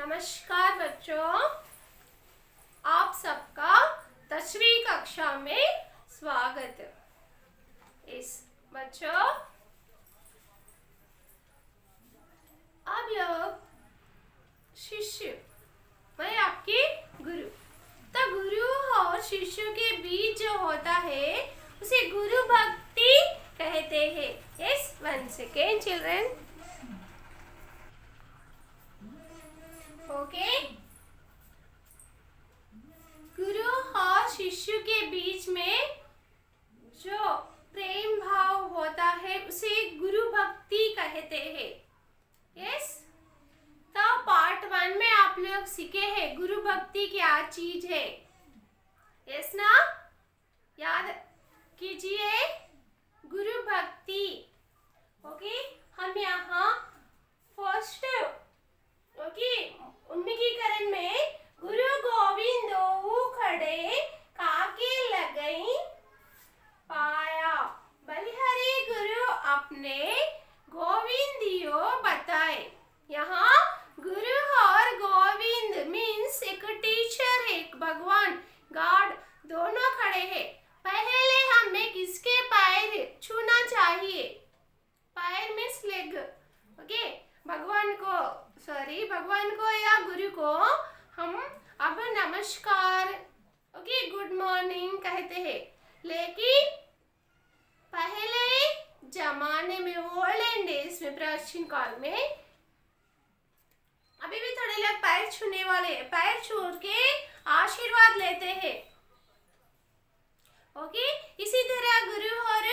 नमस्कार बच्चों, आप सबका 10वीं कक्षा में स्वागत है। इस बच्चों अब लोग शिष्य, मैं आपकी गुरु, तो गुरु और शिष्य के बीच जो होता है उसे गुरु भक्ति कहते हैं। Yes, 1 second children. ओके, गुरु और शिष्य के बीच में जो प्रेम भाव होता है उसे गुरु भक्ति कहते हैं। यस, तो पार्ट 1 में आप लोग सीखे हैं गुरु भक्ति क्या चीज है। यस ना, याद कीजिए गुरु भक्ति। ओके, हम यहाँ फर्स्ट उन्मुखीकरण में गुरु गोविंद खड़े काके लगई पाया, बलिहारी गुरु अपने गोविंदियो बताए। यहाँ गुरु और गोविंद मीन्स एक टीचर है, एक भगवान गॉड दोनों खड़े हैं। पहले हमें किसके पैर छूना चाहिए? पैर मीन्स लेग। ओके, भगवान को या गुरु को हम अब नमस्कार, ओके, गुड मॉर्निंग कहते हैं। लेकिन पहले जमाने में, ओल्डन डेज में, प्राचीन काल में, अभी भी थोड़े लोग पैर छूने वाले, पैर छू के आशीर्वाद लेते हैं। ओके, इसी तरह गुरु और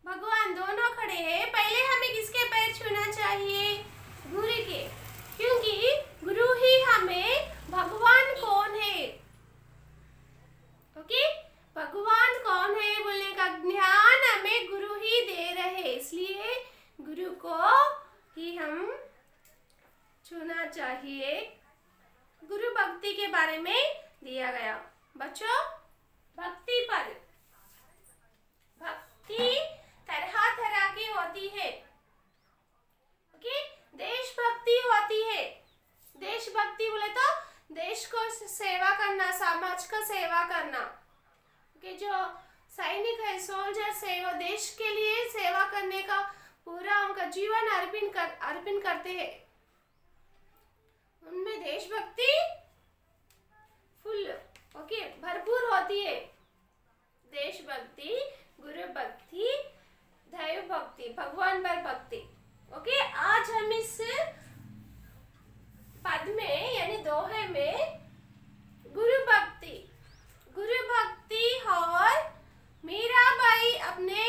भगवान दोनों खड़े हैं। पहले हमें किसके पैर छूना चाहिए? गुरु के, क्योंकि गुरु ही हमें, भगवान कौन है? ओके, भगवान कौन है बोलने का ज्ञान हमें गुरु ही दे रहे, इसलिए गुरु को ही हम छूना चाहिए। गुरु भक्ति के बारे में दिया गया। बच्चों, भक्ति पर भक्ति तरह तरह की होती है। ओके, देशभक्ति होती है। देशभक्ति बोले तो देश को सेवा करना, समाज का सेवा करना। ओके, जो सैनिक है, सोल्जर्स है, वो देश के लिए सेवा करने का पूरा उनका जीवन अर्पण करते हैं। उनमें देशभक्ति फुल, ओके, भरपूर होती है। देशभक्ति, गुरु भक्ति, दैव भक्ति, भगवान पर भक्ति। ओके, आज हम इस पद में यानी दोहे में गुरु भक्ति और मीराबाई अपने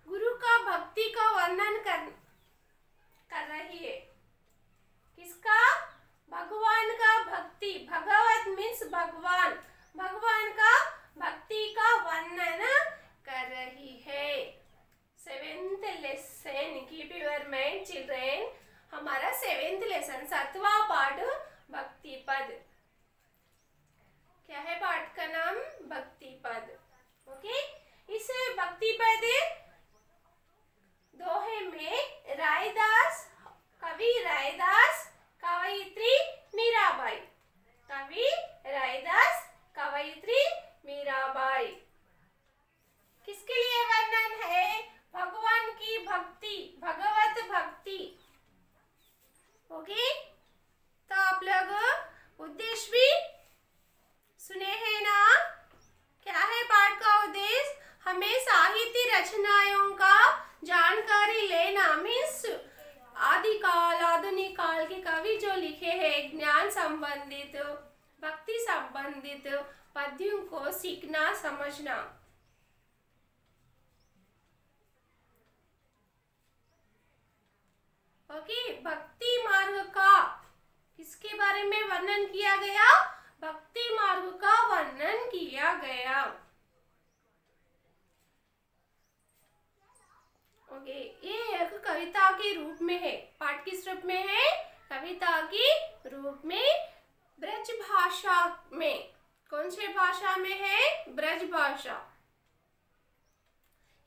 गुरु का भक्ति का वर्णन कर रही है। किसका? भगवान का भक्ति। भगवत मीन्स भगवान, भगवान का भक्ति का वर्णन कर रही है। 7th lesson, keep your mind children. हमारा 7th लेसन, 7वां पाठ, भक्ति पद। क्या है पाठ का नाम? भक्ति पद। ओके, इस भक्ति पद दोहे में रायदास, कवि रायदास, कवयित्री मीराबाई, कवि रायदास, कवयित्री मीराबाई, किसके लिए वर्णन है? भगवान की भक्ति, भगवत भक्ति। ओके, तो आप लोग उद्देश्य भी सुने हैं ना? क्या है पाठ का उद्देश्य? हमें साहित्य रचनाओं का जानकारी लेना, मीन्स आदिकाल, आधुनिक काल के कवि जो लिखे हैं, ज्ञान संबंधित, भक्ति संबंधित पद्यों को सीखना, समझना। ओके, भक्ति मार्ग का किसके बारे में वर्णन किया गया? भक्ति मार्ग का वर्णन किया गया। ओके, ये एक कविता के रूप में है। पाठ किस रूप में है? कविता के रूप में, ब्रज भाषा में। कौन सी भाषा में है? ब्रज भाषा।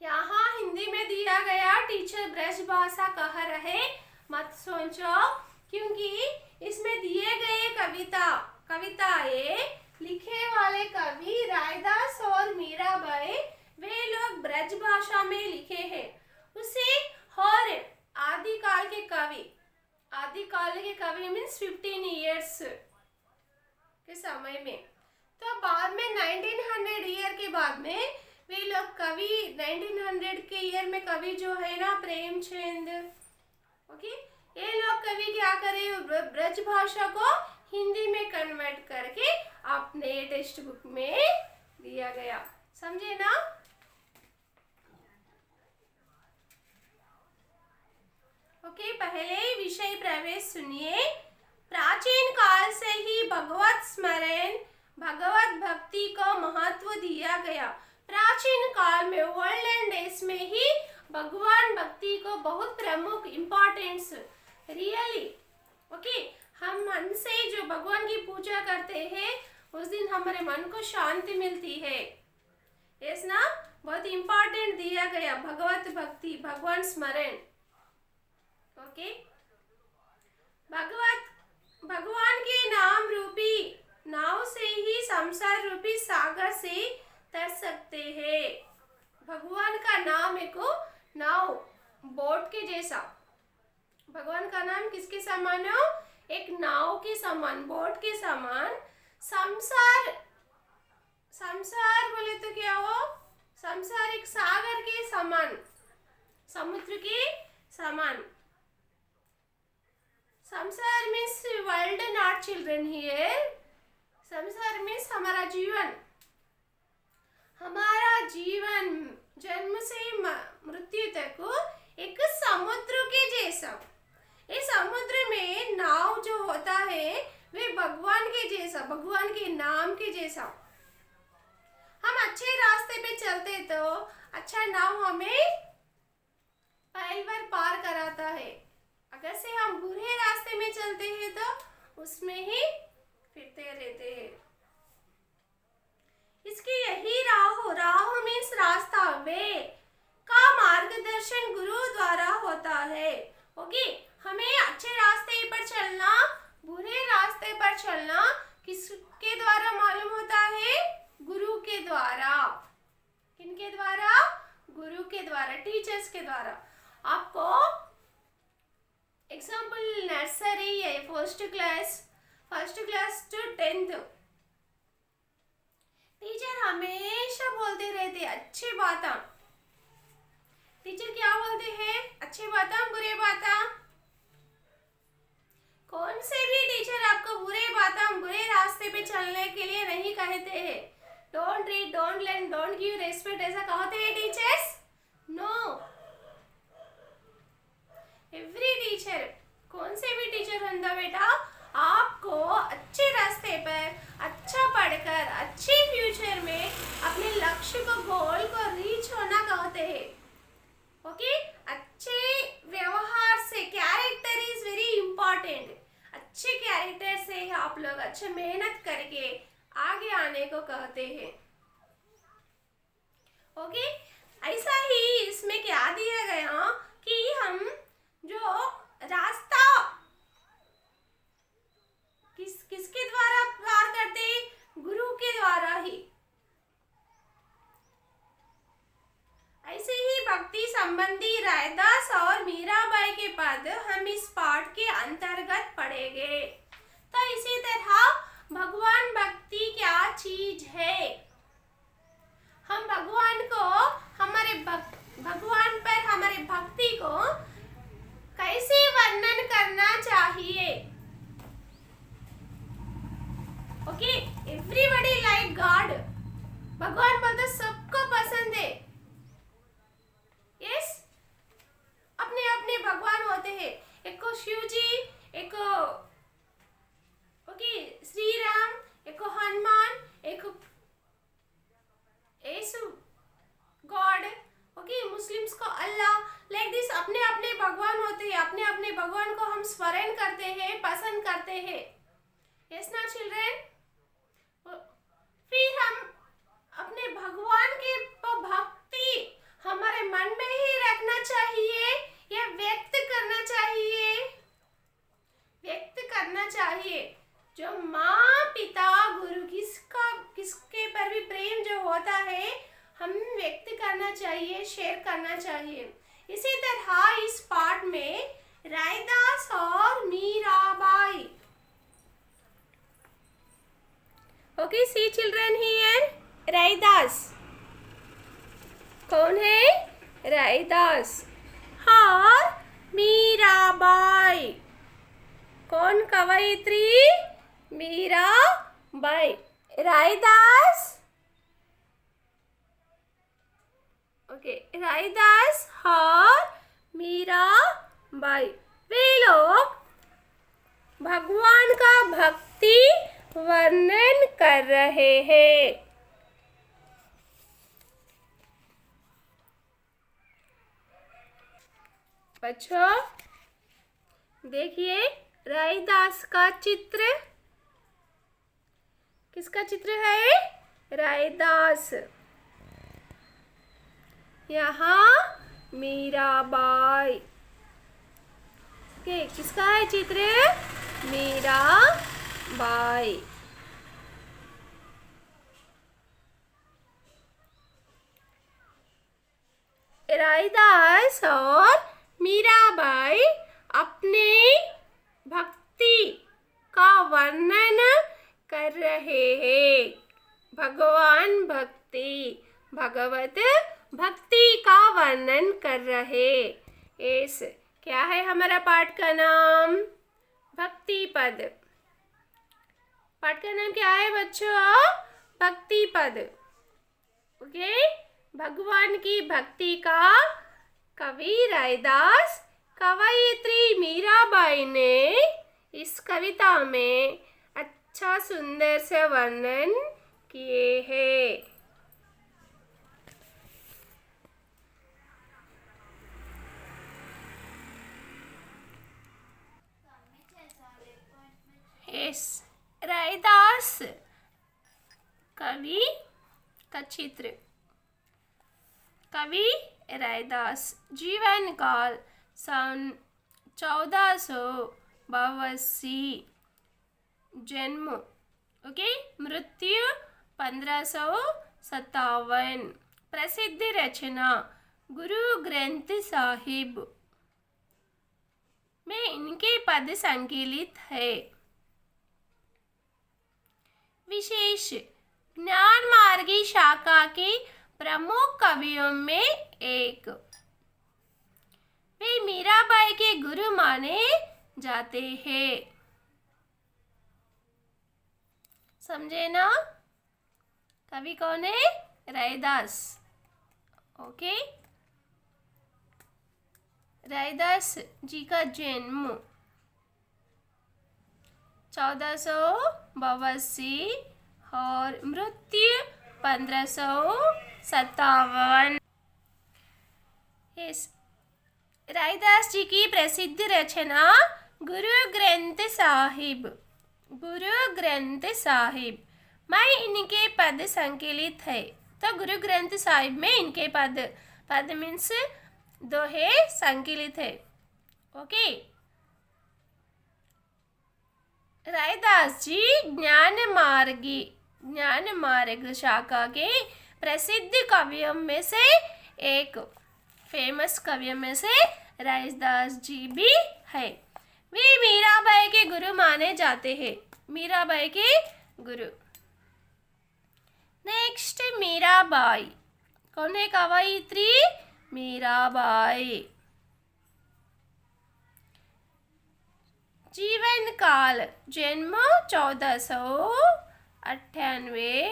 यहाँ हिंदी में दिया गया, टीचर ब्रज भाषा कह रहे, मत सोचो, क्योंकि इस इसमें दिए गए कविताएं लिखे वाले कवि रायदास और मीराबाई वे लोग ब्रज भाषा में लिखे हैं। उसे और आदिकाल के कवि मीन्स 15 इयर्स के समय में, तो बाद में 1900 ईयर के बाद में वे लोग कवि 1900 के ईयर में कवि जो है ना प्रेमचंद, ओके, ये लोग कवि क्या करे, ब्रज भाषा को हिंदी में कन्वर्ट करके अपने टेक्स्ट बुक में दिया गया। समझे ना? ओके, पहले विषय प्रवेश सुनिए। प्राचीन काल से ही भगवत स्मरण, भगवत भक्ति को महत्व दिया गया। प्राचीन काल में ओल्डन डेज में ही भगवान भक्ति को बहुत प्रमुख इम्पोर्टेंस रियली, ओके, हम मन से जो भगवान की पूजा करते हैं उस दिन हमारे मन को शांति मिलती है। यस ना, बहुत इम्पोर्टेंट दिया गया भगवत भक्ति, भगवान स्मरण। ओके, भगवान के नाम रूपी नाव से ही संसार रूपी सागर से तर सकते हैं। भगवान का नाम एक नाव, बोट के जैसा। भगवान का नाम किसके समान हो? एक नाव के समान, बोट के समान। संसार बोले तो क्या हो? संसार एक सागर के समान, समुद्र के समान। संसार means world, not children here. संसार मीन्स हमारा जीवन, जन्म से मृत्यु तक एक समुद्र के जैसा। इस समुद्र में नाव जो होता है वे भगवान के जैसा, भगवान के नाम के जैसा। हम अच्छे रास्ते पे चलते तो अच्छा नाव हमें पहल बार पार कराता है। अगर से हम बुरे रास्ते में चलते हैं तो उसमें ही फिरते रहते हैं। इसकी यही राह मीन्स रास्ता, वे का मार्गदर्शन गुरु द्वारा होता है। ओके, हमें अच्छे रास्ते पर चलना, बुरे रास्ते पर चलना किसके द्वारा मालूम होता है? गुरु के द्वारा। किनके द्वारा? गुरु के द्वारा, टीचर्स के द्वारा। आपको एग्जाम्पल नर्सरी है, first class to 10th teacher हमेशा बोलते रहते अच्छी बातें। टीचर क्या बोलते हैं? अच्छी बातें, बुरे बातें। कौन से भी टीचर आपको बुरे बातें, बुरे रास्ते पे चलने के लिए नहीं कहते हैं। Don't read, don't learn, don't give respect, ऐसा कहते हैं टीचर्स? नो। एवरी टीचर, कौन से भी टीचर होंगे बेटा, आपको अच्छे रास्ते पर अच्छा पढ़कर अच्छे फ्यूचर में अपने लक्ष्य को, गोल को रीच होना कहते हैं। ओके, अच्छे व्यवहार से, कैरेक्टर इज वेरी इंपॉर्टेंट। अच्छे कैरेक्टर से आप लोग अच्छे मेहनत करके आगे आने को कहते हैं। ओके, ऐसा ही इसमें क्या दिया गया कि हम जो रास्ता किसके द्वारा पार करते? गुरु के द्वारा ही। ऐसे ही भक्ति संबंधी रायदास और मीराबाई के पद हम इस पाठ के अंतर्गत पढ़ेंगे। तो इसी तरह भगवान भक्ति क्या चीज है? हम भगवान को, भगवान पर हमारे भक्ति को कैसे वर्णन करना चाहिए? Okay, everybody like God. भगवान बोलते सबको पसंद है। यस, अपने अपने भगवान होते हैं। एक को शिव जी, एक को ओके श्री राम, एक को हनुमान, एक को येसु गॉड। ओके, मुस्लिम्स को अल्लाह। लाइक दिस अपने अपने भगवान होते हैं। अपने अपने भगवान को हम स्मरण करते हैं, पसंद करते हैं। यस ना चिल्ड्रन? फिर हम अपने भगवान की भक्ति हमारे मन में ही रखना चाहिए या व्यक्त करना चाहिए? व्यक्त करना करना चाहिए। जो माँ पिता गुरु किसके पर भी प्रेम जो होता है हम व्यक्त करना चाहिए, शेयर करना चाहिए। इसी तरह इस पाठ में रैदास और Mirabai. Okay, see children here, Raidas कौन है? रैदास। और मीराबाई कौन कवयित्री? मीराबाई। रैदास, ओके, रैदास और मीराबाई वे लोग भगवान का भक्ति वर्णन कर रहे हैं। बच्चों देखिए रैदास का चित्र। किसका चित्र है? रैदास। यहाँ मीराबाई। ओके, किसका है चित्र? मीराबाई। रैदास और मीराबाई अपने भक्ति का वर्णन कर रहे हैं। भगवान भक्ति, भगवत भक्ति का वर्णन कर रहे। इस क्या है हमारा पाठ का नाम? भक्ति पद। पाठ का नाम क्या है बच्चों? भक्ति पद। ओके, भगवान की भक्ति का कवि रैदास, कवयित्री मीराबाई ने इस कविता में अच्छा सुंदर से वर्णन किए हैं। रैदास कवि का चित्र। कवि रैदास जीवन काल सन 1482, जन्म ओके, मृत्यु 1557। प्रसिद्ध रचना गुरु ग्रंथ साहिब में इनके पद संकलित है। विशेष ज्ञान मार्गी शाखा के प्रमुख कवियों में एक। वे मीराबाई के गुरु माने जाते हैं। समझे ना? कवि कौन है? रैदास। ओके, रैदास जी का जन्म 1482 और मृत्यु 1557। रैदास जी की प्रसिद्ध रचना गुरु ग्रंथ साहिब। गुरु ग्रंथ साहिब में इनके पद संकलित है। तो गुरु ग्रंथ साहिब में इनके पद मीन्स दोहे संकलित है। ओके, रैदास जी ज्ञान मार्ग शाखा के प्रसिद्ध कवियों में से एक, फेमस कवियों में से रैदास जी भी है। वे मीराबाई के गुरु माने जाते हैं। मीराबाई के गुरु। नेक्स्ट, मीराबाई कौन है कवयित्री? मीराबाई। जीवन काल जन्म 1498,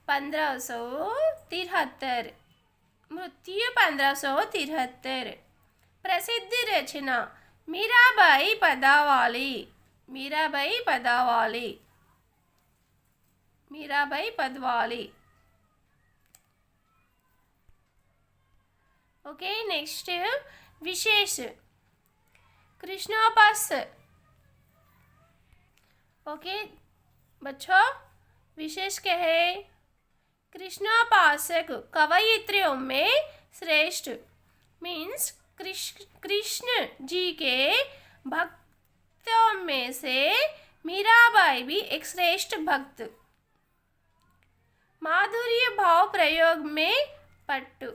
1573, मृत्यु 1573। प्रसिद्ध रचना मीराबाई पदावली। मीराबाई पदावली। मीराबाई पदावली। ओके, नेक्स्ट विशेष कृष्णोपास। ओके बच्चों, विशेष क्या है? कृष्णोपासक कवयित्रियों में श्रेष्ठ मीन्स कृष्ण जी के भक्तों में से मीराबाई भी एक श्रेष्ठ भक्त। माधुर्य भाव प्रयोग में पट्टू।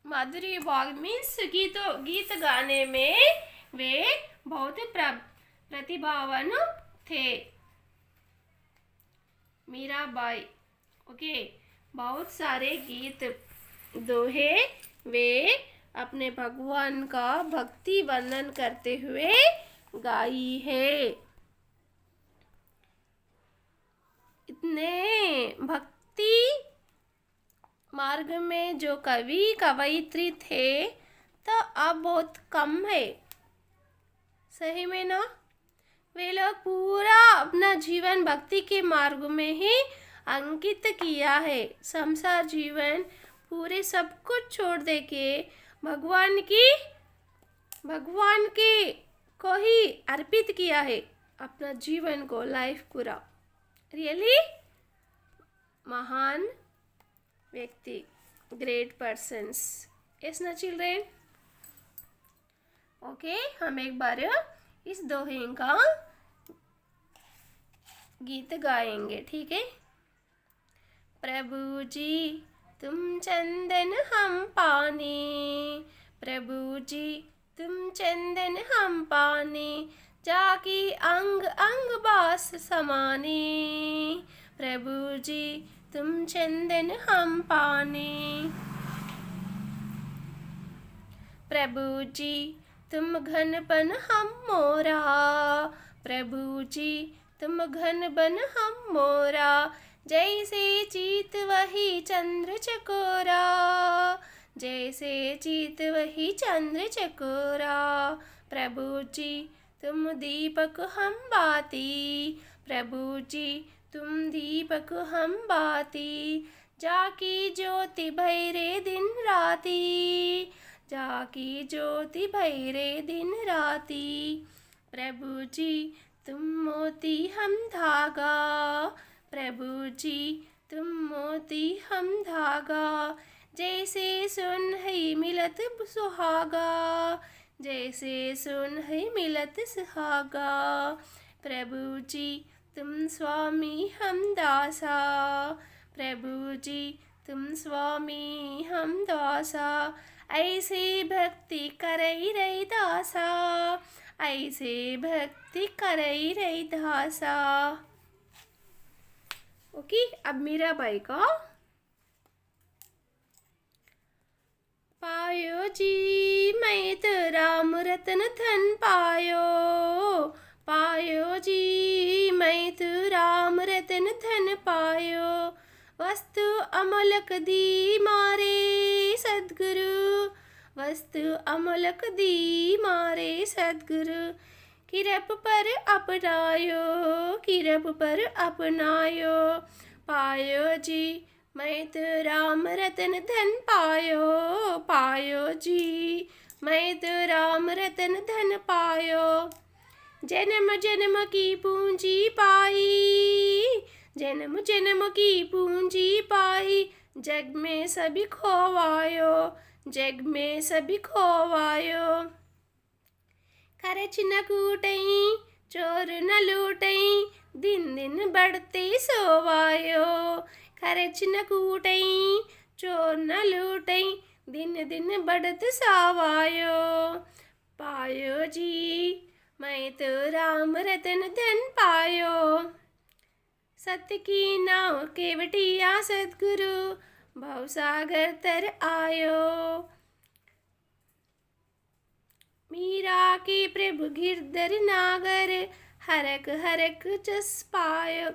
माधुर्य भाव मीन्स गीत गाने में वे बहुत प्रतिभावान थे। मीराबाई ओके, बहुत सारे गीत दोहे वे अपने भगवान का भक्ति वर्णन करते हुए गाई है। इतने भक्ति मार्ग में जो कवि कवयित्री थे तो अब बहुत कम है, सही में ना। वे लोग पूरा अपना जीवन भक्ति के मार्ग में ही अंकित किया है। संसार जीवन पूरे सब कुछ छोड़ दे के भगवान की को ही अर्पित किया है, अपना जीवन को, लाइफ पूरा। रियली महान व्यक्ति, ग्रेट पर्सन्स। यस ना चिल्ड्रेन। ओके, हम एक बार इस दोहे का गीत गाएंगे, ठीक है। प्रभु जी तुम चंदन हम पानी, प्रभु जी तुम चंदन हम पानी, जाकी अंग अंग बास समानी, प्रभु जी तुम चंदन हम पानी। प्रभु जी तुम घनपन हम मोरा, प्रभु जी तुम घनपन हम मोरा, जैसे चीत वही चंद्र चकोरा, जैसे चीत वही चंद्र चकोरा, प्रभु जी तुम दीपक हम बाती, प्रभु जी तुम दीपक हम बाती, जाकी ज्योति भैरे दिन राती, जाकी ज्योति भैरे दिन राती, प्रभु जी तुम मोती हम धागा, प्रभु जी तुम मोती हम धागा, जैसे सुन है मिलत सुहागा, जैसे सुन है मिलत सुहागा, प्रभु जी तुम स्वामी हम दासा, प्रभु जी तुम स्वामी हम दासा, ऐसे भक्ति करई रही दासा, ऐसे भक्ति करई रही दासा। ओके, अब मीराबाई का पायो जी मैं तो राम रतन धन पायो, पायो जी मैं तो राम रतन धन पायो, वस्तु अमलक दी मारे सद्गुरु, वस्तु अमलक दी मारे सद्गुरु, किरप पर अपनायो, किरप पर अपनायो, पायो जी मैं तो राम रतन धन पायो, पायो जी मैं तो राम रतन धन पायो, जन्म जन्म की पूंजी पाई, जन्म जन्म की पूंजी पाई, जग में सभी खोवायो, जग में सभी खोवायो, खर्च न कूटई चोर न लूटई, दिन दिन बढ़ते सोवायो, खर्च न कूटई चोर न लूटई, दिन दिन बढ़त सावायो, पायो जी मैं तो राम रतन धन पायो, सत्य की नाव केवटिया सद्गुरु, भवसागर तर आयो, मीरा के प्रभु गिरधर नागर, हरक हरक जस पायो,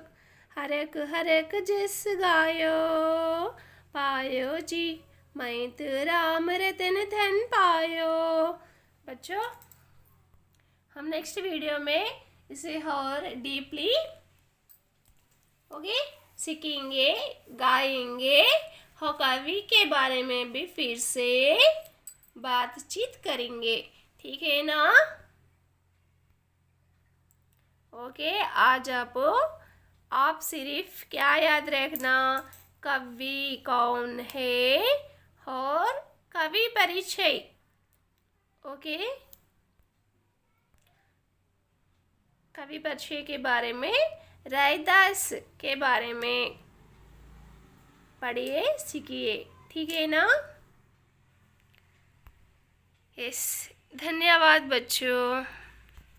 हरक हरक जस गायो, पायो जी मैं तो राम रतन धन पायो। बच्चों, हम नेक्स्ट वीडियो में इसे और डीपली ओके सीखेंगे, गाएंगे और कवि के बारे में भी फिर से बातचीत करेंगे, ठीक है ना। ओके, आज आप सिर्फ क्या याद रखना, कवि कौन है और कवि परिचय। ओके, कवि परिचय के बारे में, रैदास के बारे में पढ़िए, सीखिए। ठीक है ना? यस, धन्यवाद बच्चों।